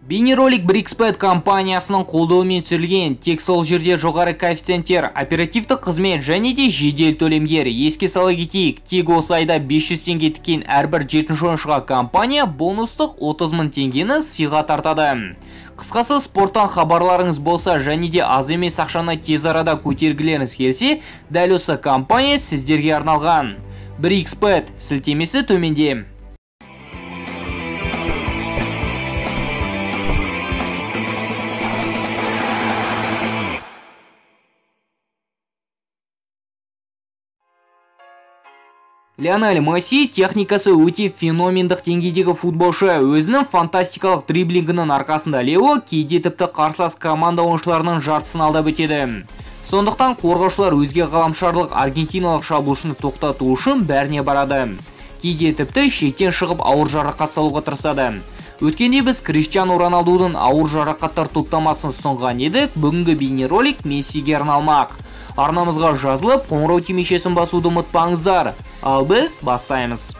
Бейнеролик Brixbet компаниясының қолдауымен түсірілген, тек сол жерде жоғары коэффициенттер, оперативтік қызмет және де жедел төлемдер. Еске сала кетейік, тек осы айда 500 теңге тіккен әрбір 7-ші ойыншыға компания бонустық 30 000 теңгені сыйға тартады. Қысқасы, спорттан хабарларыңыз болса және де аз емес ақшаны тез арада көтергілеріңіз келсе, дәл осы компания сіздерге арналған. Brixbet сілтемесі төменде. Лионель Месси техникасы өте феномендік деңгейдегі футболшы. Өзінің фантастикалық дриблингінің арқасында Лео кейде тіпті қарсылас команда ойыншыларының жартысын алдап өтеді. Сондықтан қорғаушылар өзге ғаламшарлық аргентиналық шабуылшыны тоқтату үшін бәріне барады. Кейде тіпті шектен шығып ауыр жарақат салуға тырысады. Өткенде біз Криштиану Роналдудың ауыр жарақаттар топтамасын ұсынған едік. Бүгінгі бейнеролик Мессиге арналмақ. Арнамызға жазылып, қоңырау түймешесін басуды ұмытпаңыздар. Ал біз бастаймыз.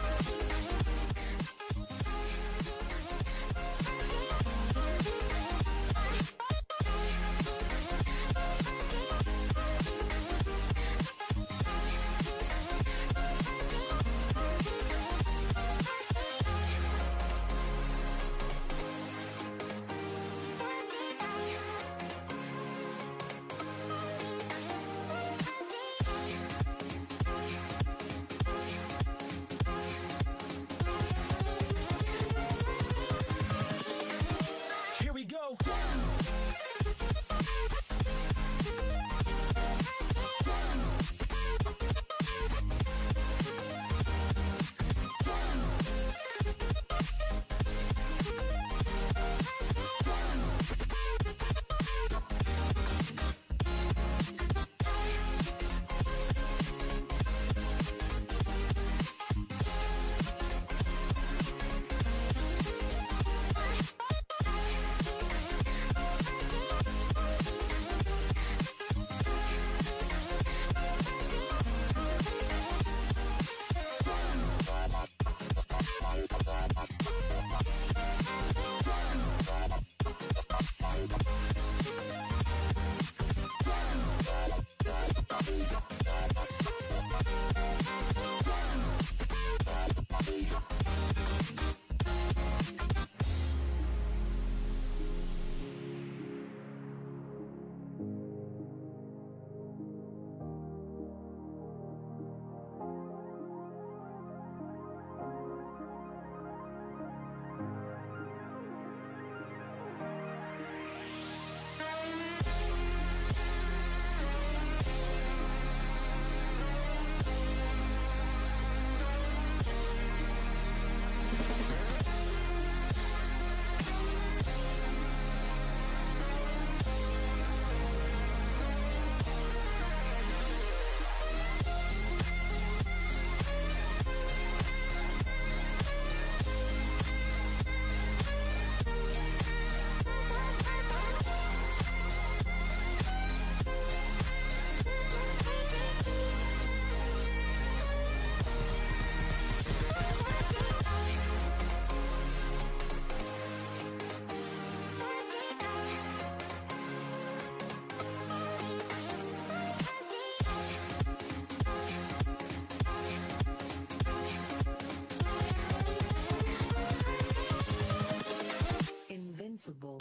Invincible.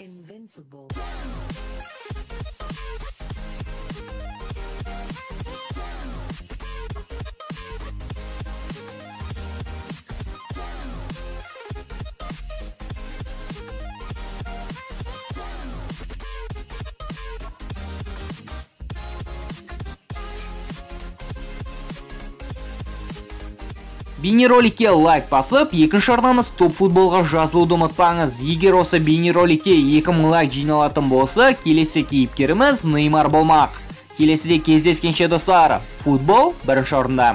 Invincible. Бейнероликке лайк басып, екінші арнамыз топ футболға жазылуды ұмытпаңыз. Егер осы бейнероликке 2000 лайк жиналатын болса, келесі кейіпкеріміз Неймар болмақ. Келесіде кездескенше достар, футбол бірінші орында.